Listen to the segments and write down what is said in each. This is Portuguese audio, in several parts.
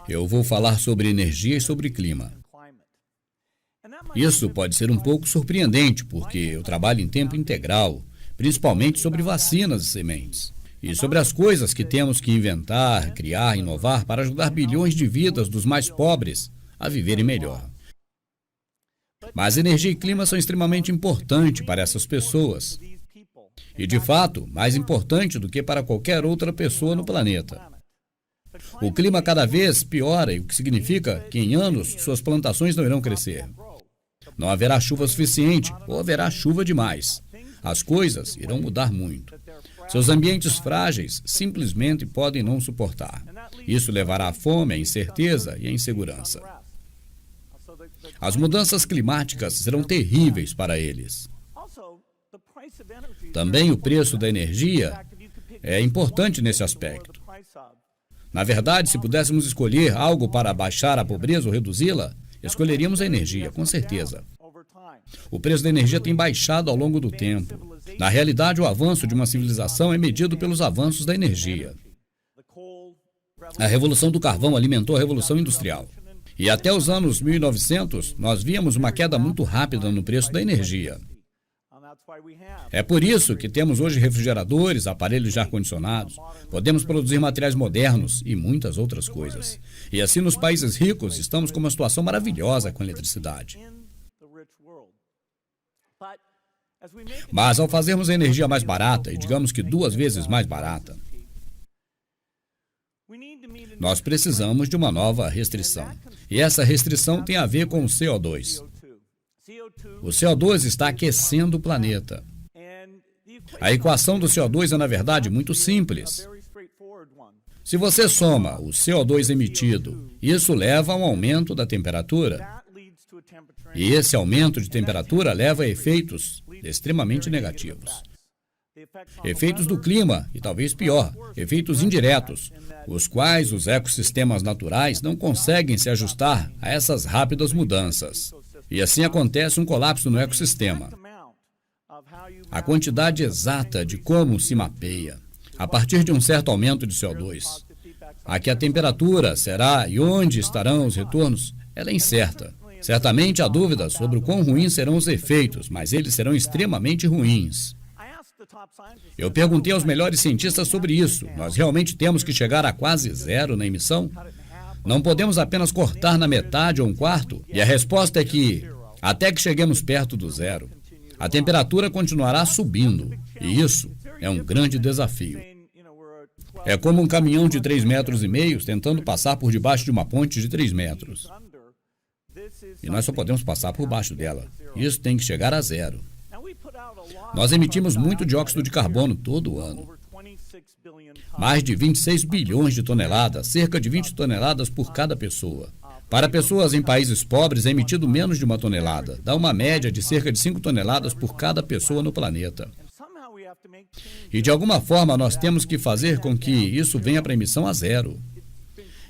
Eu vou falar sobre energia e sobre clima. Isso pode ser um pouco surpreendente, porque eu trabalho em tempo integral, principalmente sobre vacinas e sementes, e sobre as coisas que temos que inventar, criar, inovar para ajudar bilhões de vidas dos mais pobres a viverem melhor. Mas energia e clima são extremamente importantes para essas pessoas. E, de fato, mais importante do que para qualquer outra pessoa no planeta. O clima cada vez piora, o que significa que em anos suas plantações não irão crescer. Não haverá chuva suficiente ou haverá chuva demais. As coisas irão mudar muito. Seus ambientes frágeis simplesmente podem não suportar. Isso levará à fome, à incerteza e à insegurança. As mudanças climáticas serão terríveis para eles. Também o preço da energia é importante nesse aspecto. Na verdade, se pudéssemos escolher algo para baixar a pobreza ou reduzi-la, escolheríamos a energia, com certeza. O preço da energia tem baixado ao longo do tempo. Na realidade, o avanço de uma civilização é medido pelos avanços da energia. A Revolução do Carvão alimentou a Revolução Industrial. E até os anos 1900, nós víamos uma queda muito rápida no preço da energia. É por isso que temos hoje refrigeradores, aparelhos de ar-condicionados, podemos produzir materiais modernos e muitas outras coisas. E assim, nos países ricos, estamos com uma situação maravilhosa com a eletricidade. Mas ao fazermos a energia mais barata, e digamos que 2 vezes mais barata, nós precisamos de uma nova restrição. E essa restrição tem a ver com o CO2. O CO2 está aquecendo o planeta. A equação do CO2 é, na verdade, muito simples. Se você soma o CO2 emitido, isso leva a um aumento da temperatura. E esse aumento de temperatura leva a efeitos extremamente negativos. Efeitos do clima, e talvez pior, efeitos indiretos, os quais os ecossistemas naturais não conseguem se ajustar a essas rápidas mudanças. E assim acontece um colapso no ecossistema. A quantidade exata de como se mapeia, a partir de um certo aumento de CO2, a que a temperatura será e onde estarão os retornos, ela é incerta. Certamente há dúvidas sobre o quão ruins serão os efeitos, mas eles serão extremamente ruins. Eu perguntei aos melhores cientistas sobre isso. Nós realmente temos que chegar a quase zero na emissão? Não podemos apenas cortar na metade ou 1/4? E a resposta é que, até que cheguemos perto do zero, a temperatura continuará subindo. E isso é um grande desafio. É como um caminhão de 3,5 metros tentando passar por debaixo de uma ponte de 3 metros. E nós só podemos passar por baixo dela. Isso tem que chegar a zero. Nós emitimos muito dióxido de carbono todo ano. Mais de 26 bilhões de toneladas, cerca de 20 toneladas por cada pessoa. Para pessoas em países pobres, é emitido menos de 1 tonelada. Dá uma média de cerca de 5 toneladas por cada pessoa no planeta. E de alguma forma nós temos que fazer com que isso venha para a emissão a zero.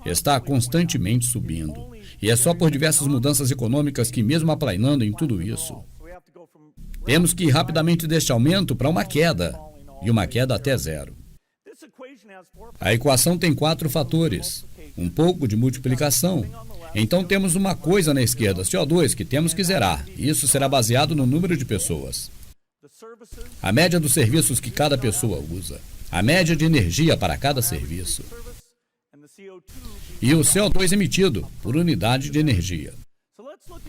Está constantemente subindo. E é só por diversas mudanças econômicas que, mesmo aplanando em tudo isso, temos que ir rapidamente deste aumento para uma queda, e uma queda até zero. A equação tem 4 fatores, um pouco de multiplicação. Então temos uma coisa na esquerda, CO2, que temos que zerar. Isso será baseado no número de pessoas. A média dos serviços que cada pessoa usa. A média de energia para cada serviço. E o CO2 emitido por unidade de energia.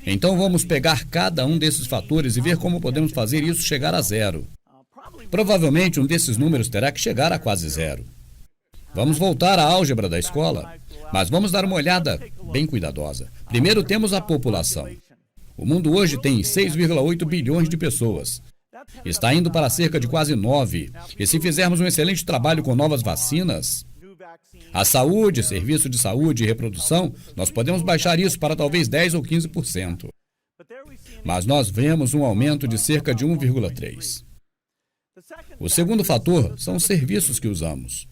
Então vamos pegar cada um desses fatores e ver como podemos fazer isso chegar a zero. Provavelmente um desses números terá que chegar a quase zero. Vamos voltar à álgebra da escola, mas vamos dar uma olhada bem cuidadosa. Primeiro temos a população. O mundo hoje tem 6,8 bilhões de pessoas. Está indo para cerca de quase 9. E se fizermos um excelente trabalho com novas vacinas, a saúde, serviço de saúde e reprodução, nós podemos baixar isso para talvez 10 ou 15%. Mas nós vemos um aumento de cerca de 1,3%. O segundo fator são os serviços que usamos.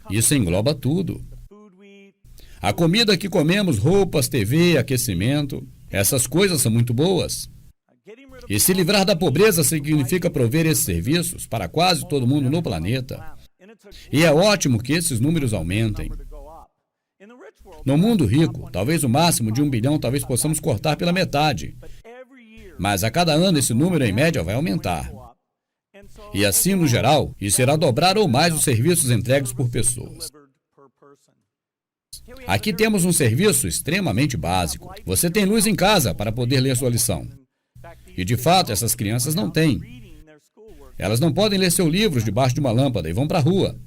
Isso engloba tudo. A comida que comemos, roupas, TV, aquecimento, essas coisas são muito boas. E se livrar da pobreza significa prover esses serviços para quase todo mundo no planeta. E é ótimo que esses números aumentem. No mundo rico, talvez o máximo de 1 bilhão talvez possamos cortar pela metade. Mas a cada ano esse número, em média, vai aumentar. E assim, no geral, isso irá dobrar ou mais os serviços entregues por pessoas. Aqui temos um serviço extremamente básico. Você tem luz em casa para poder ler sua lição. E, de fato, essas crianças não têm. Elas não podem ler seus livros debaixo de uma lâmpada e vão para a rua.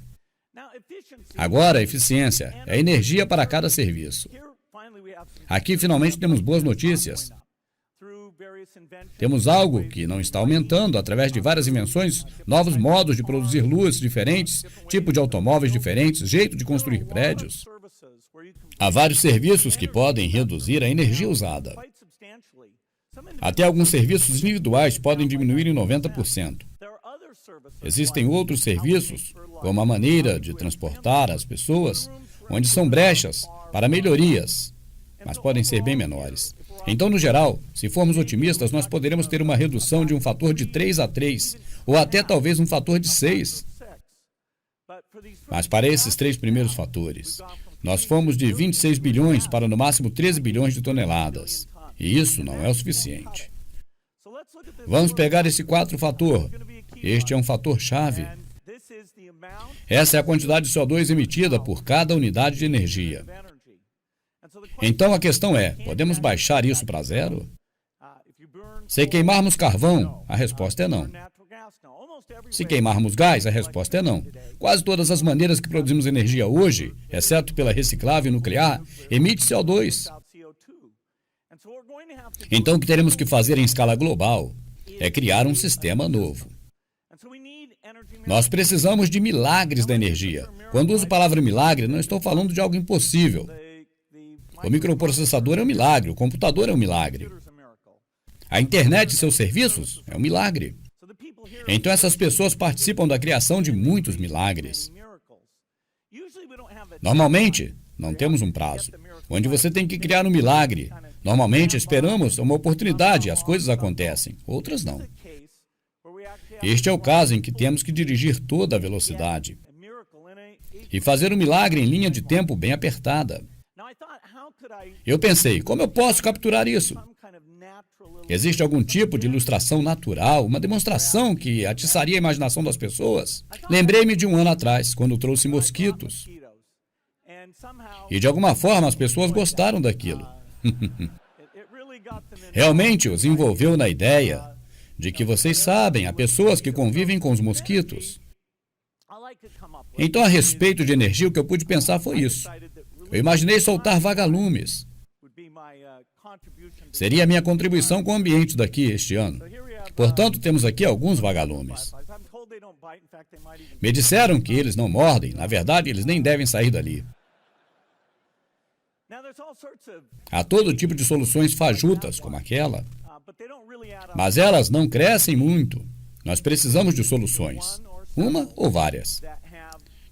Agora, eficiência é energia para cada serviço. Aqui, finalmente, temos boas notícias. Temos algo que não está aumentando através de várias invenções, novos modos de produzir luz diferentes, tipo de automóveis diferentes, jeito de construir prédios. Há vários serviços que podem reduzir a energia usada. Até alguns serviços individuais podem diminuir em 90%. Existem outros serviços, como a maneira de transportar as pessoas, onde são brechas para melhorias, mas podem ser bem menores. Então, no geral, se formos otimistas, nós poderemos ter uma redução de um fator de 3 a 3, ou até talvez um fator de 6. Mas para esses 3 primeiros fatores, nós fomos de 26 bilhões para no máximo 13 bilhões de toneladas. E isso não é o suficiente. Vamos pegar esse 4º fator. Este é um fator-chave. Essa é a quantidade de CO2 emitida por cada unidade de energia. Então a questão é, podemos baixar isso para zero? Se queimarmos carvão, a resposta é não. Se queimarmos gás, a resposta é não. Quase todas as maneiras que produzimos energia hoje, exceto pela reciclável nuclear, emite CO2. Então o que teremos que fazer em escala global é criar um sistema novo. Nós precisamos de milagres da energia. Quando uso a palavra milagre, não estou falando de algo impossível. O microprocessador é um milagre, o computador é um milagre. A internet e seus serviços é um milagre. Então essas pessoas participam da criação de muitos milagres. Normalmente, não temos um prazo, onde você tem que criar um milagre. Normalmente esperamos uma oportunidade e as coisas acontecem, outras não. Este é o caso em que temos que dirigir toda a velocidade e fazer um milagre em linha de tempo bem apertada. Eu pensei, como eu posso capturar isso? Existe algum tipo de ilustração natural, uma demonstração que atiçaria a imaginação das pessoas? Lembrei-me de um ano atrás, quando trouxe mosquitos. E de alguma forma as pessoas gostaram daquilo. Realmente os envolveu na ideia de que vocês sabem, há pessoas que convivem com os mosquitos. Então, a respeito de energia, o que eu pude pensar foi isso. Eu imaginei soltar vagalumes. Seria a minha contribuição com o ambiente daqui este ano. Portanto, temos aqui alguns vagalumes. Me disseram que eles não mordem, na verdade, eles nem devem sair dali. Há todo tipo de soluções fajutas, como aquela, mas elas não crescem muito. Nós precisamos de soluções, uma ou várias,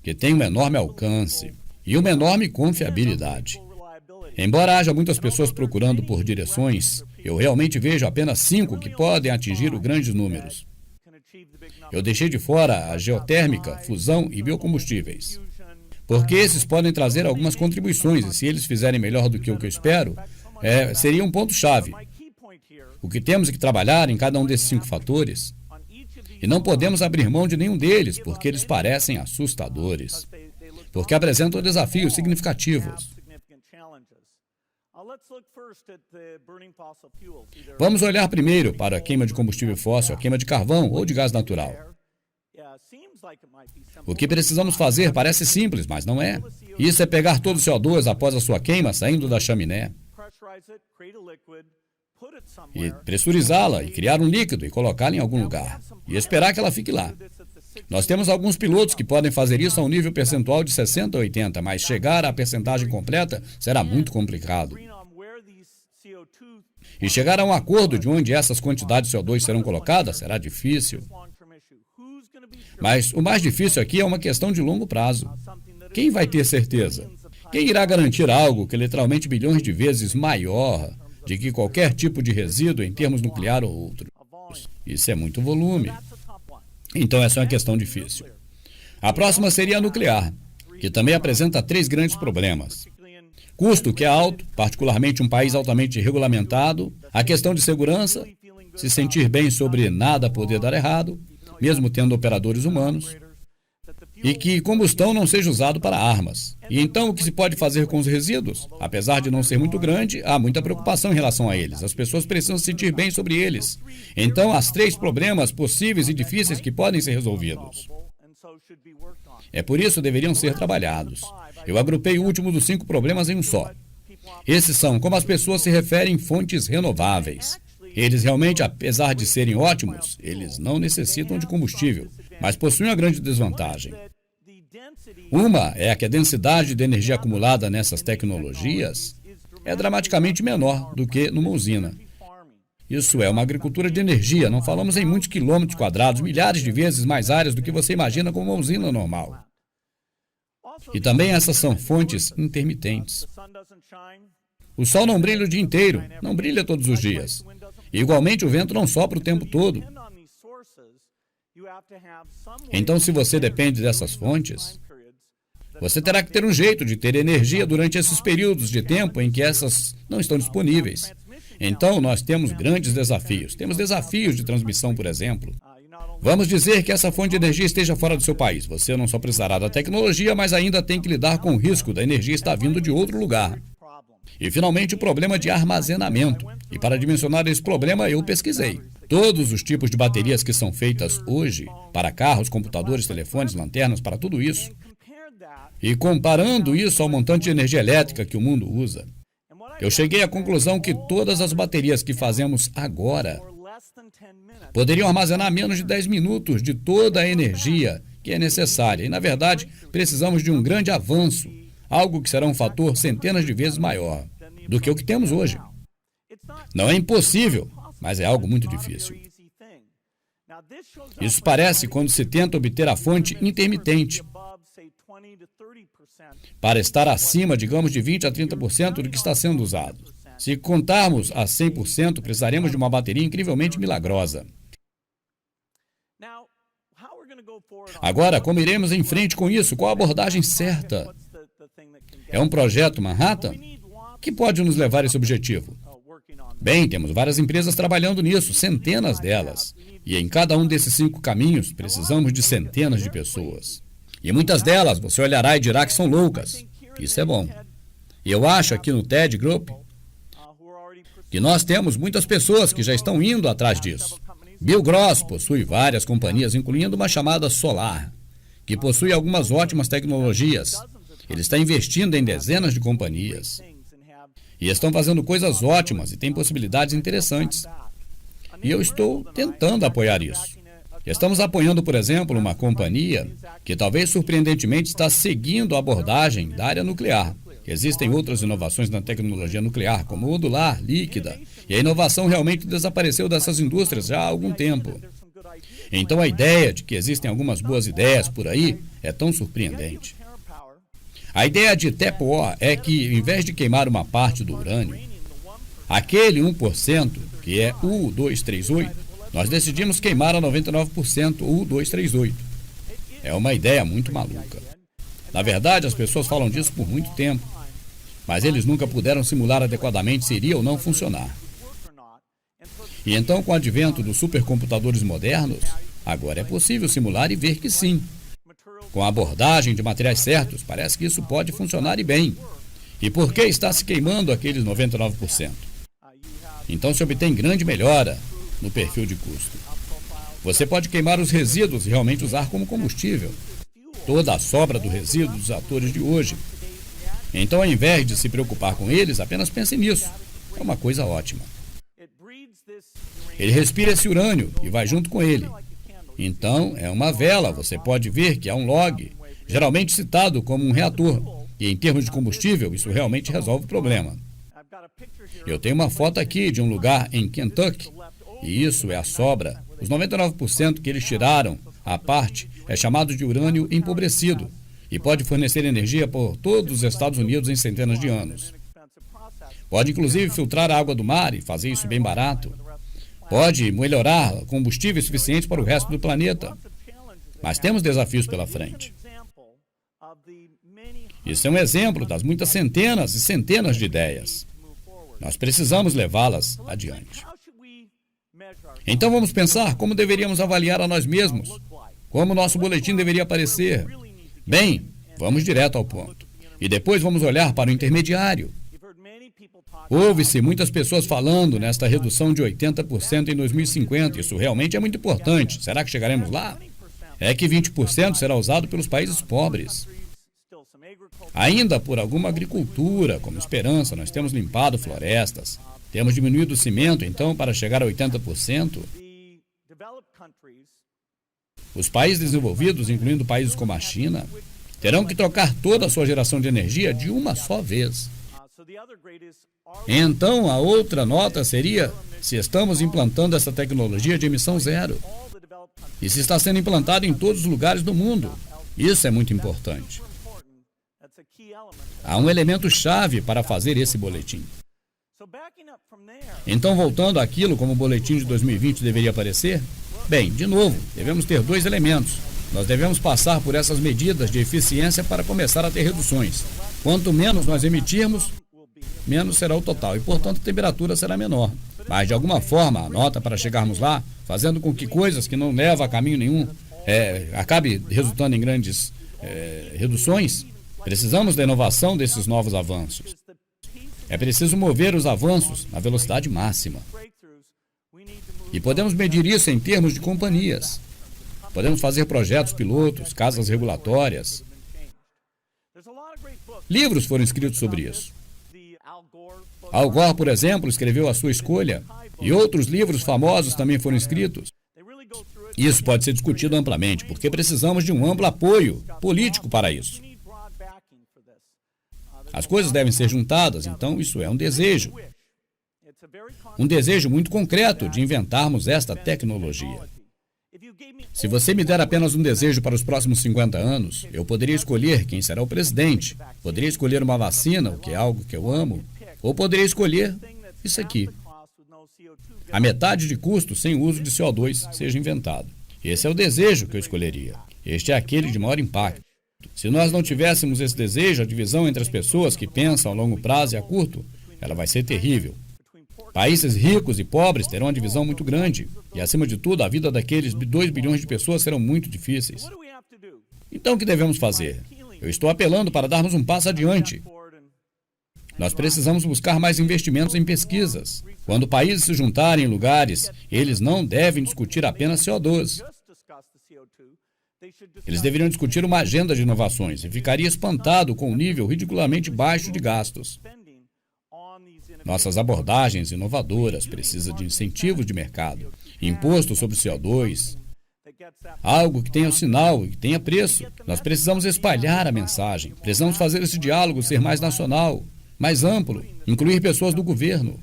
que tenham um enorme alcance e uma enorme confiabilidade. Embora haja muitas pessoas procurando por direções, eu realmente vejo apenas 5 que podem atingir os grandes números. Eu deixei de fora a geotérmica, fusão e biocombustíveis, porque esses podem trazer algumas contribuições, e se eles fizerem melhor do que o que eu espero, seria um ponto-chave. O que temos que trabalhar em cada um desses 5 fatores, e não podemos abrir mão de nenhum deles, porque eles parecem assustadores, porque apresentam desafios significativos. Vamos olhar primeiro para a queima de combustível fóssil, a queima de carvão ou de gás natural. O que precisamos fazer parece simples, mas não é. Isso é pegar todo o CO2 após a sua queima saindo da chaminé e pressurizá-la e criar um líquido e colocá-la em algum lugar e esperar que ela fique lá. Nós temos alguns pilotos que podem fazer isso a um nível percentual de 60 a 80, mas chegar à percentagem completa será muito complicado. E chegar a um acordo de onde essas quantidades de CO2 serão colocadas será difícil. Mas o mais difícil aqui é uma questão de longo prazo. Quem vai ter certeza? Quem irá garantir algo que é literalmente bilhões de vezes maior de que qualquer tipo de resíduo em termos nuclear ou outro? Isso é muito volume. Então essa é uma questão difícil. A próxima seria a nuclear, que também apresenta 3 grandes problemas. Custo que é alto, particularmente um país altamente regulamentado, a questão de segurança, se sentir bem sobre nada poder dar errado, mesmo tendo operadores humanos, e que combustão não seja usado para armas. E então o que se pode fazer com os resíduos? Apesar de não ser muito grande, há muita preocupação em relação a eles. As pessoas precisam se sentir bem sobre eles. Então, há 3 problemas possíveis e difíceis que podem ser resolvidos. É por isso que deveriam ser trabalhados. Eu agrupei o último dos 5 problemas em um só. Esses são como as pessoas se referem a fontes renováveis. Eles realmente, apesar de serem ótimos, eles não necessitam de combustível, mas possuem uma grande desvantagem. Uma é que a densidade de energia acumulada nessas tecnologias é dramaticamente menor do que numa usina. Isso é uma agricultura de energia, não falamos em muitos quilômetros quadrados, milhares de vezes mais áreas do que você imagina como uma usina normal. E também essas são fontes intermitentes. O sol não brilha o dia inteiro, não brilha todos os dias. E, igualmente, o vento não sopra o tempo todo. Então, se você depende dessas fontes, você terá que ter um jeito de ter energia durante esses períodos de tempo em que essas não estão disponíveis. Então, nós temos grandes desafios. Temos desafios de transmissão, por exemplo. Vamos dizer que essa fonte de energia esteja fora do seu país. Você não só precisará da tecnologia, mas ainda tem que lidar com o risco da energia estar vindo de outro lugar. E, finalmente, o problema de armazenamento. E para dimensionar esse problema, eu pesquisei. Todos os tipos de baterias que são feitas hoje, para carros, computadores, telefones, lanternas, para tudo isso. E comparando isso ao montante de energia elétrica que o mundo usa, eu cheguei à conclusão que todas as baterias que fazemos agora poderiam armazenar menos de 10 minutos de toda a energia que é necessária. E, na verdade, precisamos de um grande avanço, algo que será um fator centenas de vezes maior do que o que temos hoje. Não é impossível, mas é algo muito difícil. Isso parece quando se tenta obter a fonte intermitente, para estar acima, digamos, de 20% a 30% do que está sendo usado. Se contarmos a 100%, precisaremos de uma bateria incrivelmente milagrosa. Agora, como iremos em frente com isso? Qual a abordagem certa? É um projeto Manhattan? Que pode nos levar a esse objetivo? Bem, temos várias empresas trabalhando nisso, centenas delas. E em cada um desses 5 caminhos, precisamos de centenas de pessoas. E muitas delas você olhará e dirá que são loucas. Isso é bom. E eu acho aqui no TED Group que nós temos muitas pessoas que já estão indo atrás disso. Bill Gross possui várias companhias, incluindo uma chamada Solar, que possui algumas ótimas tecnologias. Ele está investindo em dezenas de companhias. E estão fazendo coisas ótimas e têm possibilidades interessantes. E eu estou tentando apoiar isso. Estamos apoiando, por exemplo, uma companhia que talvez surpreendentemente está seguindo a abordagem da área nuclear. Existem outras inovações na tecnologia nuclear, como modular, líquida, e a inovação realmente desapareceu dessas indústrias já há algum tempo. Então a ideia de que existem algumas boas ideias por aí é tão surpreendente. A ideia de TEPO é que, em vez de queimar uma parte do urânio, aquele 1%, que é U-238, nós decidimos queimar a 99% U-238. É uma ideia muito maluca. Na verdade, as pessoas falam disso por muito tempo, mas eles nunca puderam simular adequadamente se iria ou não funcionar. E então, com o advento dos supercomputadores modernos, agora é possível simular e ver que sim. Com a abordagem de materiais certos, parece que isso pode funcionar e bem. E por que está se queimando aqueles 99%? Então se obtém grande melhora no perfil de custo. Você pode queimar os resíduos e realmente usar como combustível toda a sobra do resíduo dos atores de hoje. Então, ao invés de se preocupar com eles, apenas pense nisso. É uma coisa ótima. Ele respira esse urânio e vai junto com ele. Então, é uma vela. Você pode ver que há um log, geralmente citado como um reator. E em termos de combustível, isso realmente resolve o problema. Eu tenho uma foto aqui de um lugar em Kentucky, e isso é a sobra. Os 99% que eles tiraram, à parte, é chamado de urânio empobrecido e pode fornecer energia por todos os Estados Unidos em centenas de anos. Pode, inclusive, filtrar a água do mar e fazer isso bem barato. Pode melhorar combustível suficiente para o resto do planeta. Mas temos desafios pela frente. Isso é um exemplo das muitas centenas e centenas de ideias. Nós precisamos levá-las adiante. Então vamos pensar como deveríamos avaliar a nós mesmos, como nosso boletim deveria aparecer. Bem, vamos direto ao ponto. E depois vamos olhar para o intermediário. Ouve-se muitas pessoas falando nesta redução de 80% em 2050. Isso realmente é muito importante. Será que chegaremos lá? É que 20% será usado pelos países pobres. Ainda por alguma agricultura, como esperança, nós temos limpado florestas. Temos diminuído o cimento, então, para chegar a 80%. Os países desenvolvidos, incluindo países como a China, terão que trocar toda a sua geração de energia de uma só vez. Então, a outra nota seria se estamos implantando essa tecnologia de emissão zero. E se está sendo implantado em todos os lugares do mundo. Isso é muito importante. Há um elemento chave para fazer esse boletim. Então, voltando àquilo como o boletim de 2020 deveria aparecer, bem, de novo, devemos ter dois elementos. Nós devemos passar por essas medidas de eficiência para começar a ter reduções. Quanto menos nós emitirmos, menos será o total e, portanto, a temperatura será menor. Mas, de alguma forma, a nota para chegarmos lá, fazendo com que coisas que não levam a caminho nenhum acabe resultando em grandes reduções, precisamos da inovação desses novos avanços. É preciso mover os avanços na velocidade máxima. E podemos medir isso em termos de companhias. Podemos fazer projetos pilotos, casas regulatórias. Livros foram escritos sobre isso. Al Gore, por exemplo, escreveu A Sua Escolha, e outros livros famosos também foram escritos. Isso pode ser discutido amplamente, porque precisamos de um amplo apoio político para isso. As coisas devem ser juntadas, então isso é um desejo. Um desejo muito concreto de inventarmos esta tecnologia. Se você me der apenas um desejo para os próximos 50 anos, eu poderia escolher quem será o presidente, poderia escolher uma vacina, o que é algo que eu amo, ou poderia escolher isso aqui. A metade de custo sem o uso de CO2 seja inventado. Esse é o desejo que eu escolheria. Este é aquele de maior impacto. Se nós não tivéssemos esse desejo, a divisão entre as pessoas que pensam a longo prazo e a curto, ela vai ser terrível. Países ricos e pobres terão uma divisão muito grande. E, acima de tudo, a vida daqueles 2 bilhões de pessoas serão muito difíceis. Então, o que devemos fazer? Eu estou apelando para darmos um passo adiante. Nós precisamos buscar mais investimentos em pesquisas. Quando países se juntarem em lugares, eles não devem discutir apenas CO2. Eles deveriam discutir uma agenda de inovações e ficaria espantado com o nível ridiculamente baixo de gastos. Nossas abordagens inovadoras precisam de incentivos de mercado, imposto sobre CO2, algo que tenha o sinal e que tenha preço. Nós precisamos espalhar a mensagem, precisamos fazer esse diálogo ser mais nacional, mais amplo, incluir pessoas do governo.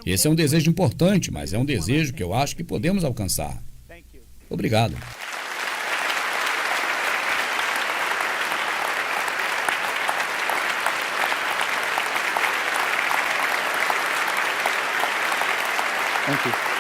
Esse é um desejo importante, mas é um desejo que eu acho que podemos alcançar. Obrigado. Thank you.